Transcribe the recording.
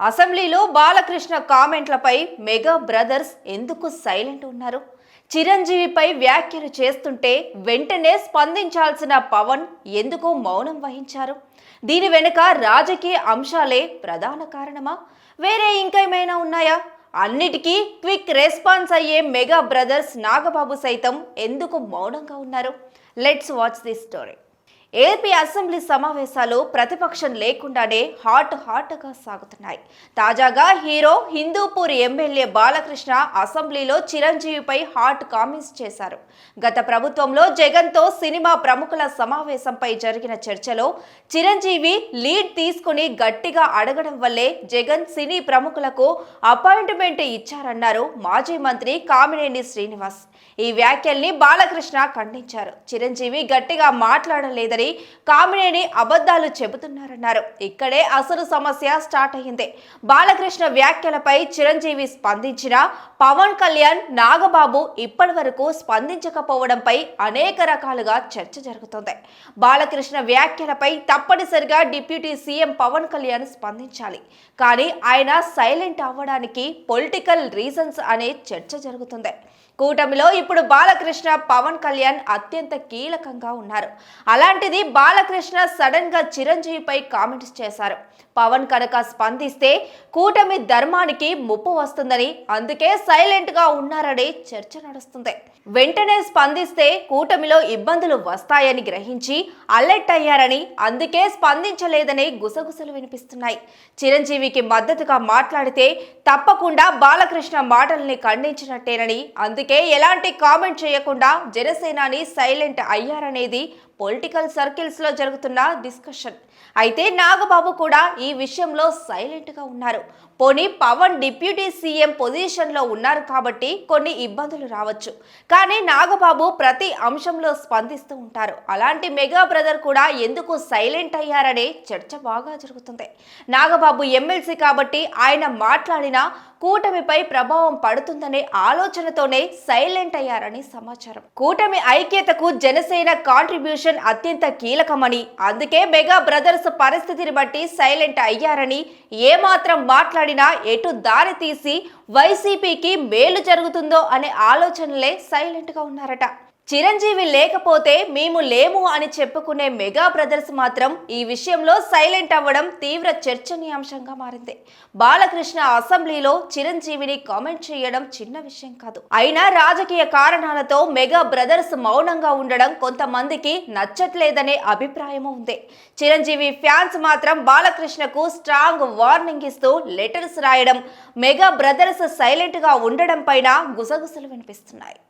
అసెంబ్లీలో Balakrishna కామెంట్లపై mega brothers ఎందుకు silent ఉన్నారు? చిరంజీవిపై వ్యాఖ్యలు చేస్తుంటే వెంటనే స్పందించాల్సిన పవన్ ఎందుకు మౌనం వహించారు? దీని వెనుక రాజకీయ అంశాలే ప్రధాన కారణమా? వేరే ఇంకేమైనా ఉన్నాయా? అన్నిటికీ క్విక్ రెస్పాన్స్ అయ్యే మెగా బ్రదర్స్ నాగబాబు సైతం ఎందుకు మౌనంగా ఉన్నారు? Let's watch this story. AP assembly సమావేశాలు ప్రతిపక్షం లేకుండానే హాట్గా సాగుతున్నాయి. తాజాగా హీరో హిందూపూర్ ఎమ్మెల్యే బాలకృష్ణ అసెంబ్లీలో చిరంజీవిపై హాట్ కామెంట్స్ చేశారు. గత ప్రభుత్వంలో జగన్తో సినిమా ప్రముఖుల సమావేశంపై జరిగిన చర్చలో చిరంజీవి లీడ్ తీసుకుని గట్టిగా అడగడం వల్లే జగన్ సినీ ప్రముఖులకు అపాయింట్మెంట్ ఇచ్చారన్నారు మాజీ మంత్రి కామినేని శ్రీనివాస్. ఈ వ్యాఖ్యల్ని బాలకృష్ణ ఖండించారు. చిరంజీవి గట్టిగా మాట్లాడలేదని, కామినేని అబద్ధాలు చెబుతున్నారన్నారు. ఇక్కడే అసలు సమస్య స్టార్ట్ అయింది. బాలకృష్ణ వ్యాఖ్యలపై చిరంజీవి స్పందించినా పవన్ కళ్యాణ్, నాగబాబు ఇప్పటి వరకు స్పందించకపోవడంపై అనేక రకాలుగా చర్చ జరుగుతోంది. బాలకృష్ణ వ్యాఖ్యలపై తప్పనిసరిగా డిప్యూటీ సీఎం పవన్ కళ్యాణ్ స్పందించాలి. కానీ ఆయన సైలెంట్ అవ్వడానికి పొలిటికల్ రీజన్స్ అనే చర్చ జరుగుతుంది. కూటమిలో ఇప్పుడు బాలకృష్ణ, పవన్ కళ్యాణ్ అత్యంత కీలకంగా ఉన్నారు. అలాంటిది బాలకృష్ణ సడన్ గా చిరంజీవిపై కామెంట్స్ చేశారు. పవన్ కనుక స్పందిస్తే కూటమి ధర్మానికి ముప్పు వస్తుందని, అందుకే సైలెంట్ గా ఉన్నారనే చర్చ నడుస్తుంది. వెంటనే స్పందిస్తే కూటమిలో ఇబ్బందులు వస్తాయని గ్రహించి అలర్ట్ అయ్యారని, అందుకే స్పందించలేదని గుసగుసలు వినిపిస్తున్నాయి. చిరంజీవికి మద్దతుగా మాట్లాడితే తప్పకుండా బాలకృష్ణ మాటల్ని ఖండించినట్టేనని, అందుకే ఎలాంటి కామెంట్ చేయకుండా జనసేనాని సైలెంట్ అయ్యారనేది పొలిటికల్ సర్కిల్స్ లో జరుగుతున్న డిస్కషన్. అయితే నాగబాబు కూడా ఈ విషయంలో సైలెంట్ గా ఉన్నారు. పోనీ పవన్ డిప్యూటీ సీఎం పొజిషన్ లో ఉన్నారు కాబట్టి కొన్ని ఇబ్బందులు రావచ్చు. కానీ నాగబాబు ప్రతి అంశంలో స్పందిస్తూ ఉంటారు. అలాంటి మెగా బ్రదర్ కూడా ఎందుకు సైలెంట్ అయ్యారనే చర్చ బాగా జరుగుతుంది. నాగబాబు ఎమ్మెల్సీ కాబట్టి ఆయన మాట్లాడినా కూటమిపై ప్రభావం పడుతుందనే ఆలోచనతోనే సైలెంట్ అయ్యారని సమాచారం. కూటమి ఐక్యతకు జనసేన కాంట్రిబ్యూషన్ అత్యంత కీలకమని, అందుకే మెగా బ్రదర్స్ పరిస్థితిని బట్టి సైలెంట్ అయ్యారని, ఏమాత్రం మాట్లాడినా ఎటు దారి తీసి వైసీపీకి మేలు జరుగుతుందో అనే ఆలోచనలే సైలెంట్ గా ఉన్నారట. చిరంజీవి లేకపోతే మేము లేము అని చెప్పుకునే మెగా బ్రదర్స్ మాత్రం ఈ విషయంలో సైలెంట్ అవ్వడం తీవ్ర చర్చనీయాంశంగా మారింది. బాలకృష్ణ అసెంబ్లీలో చిరంజీవిని కామెంట్ చేయడం చిన్న విషయం కాదు. అయినా రాజకీయ కారణాలతో మెగా బ్రదర్స్ మౌనంగా ఉండడం కొంతమందికి నచ్చట్లేదనే అభిప్రాయం ఉంది. చిరంజీవి ఫ్యాన్స్ మాత్రం బాలకృష్ణకు స్ట్రాంగ్ వార్నింగ్ ఇస్తూ లెటర్స్ రాయడం, మెగా బ్రదర్స్ సైలెంట్ గా ఉండడం పైన గుసగుసలు వినిపిస్తున్నాయి.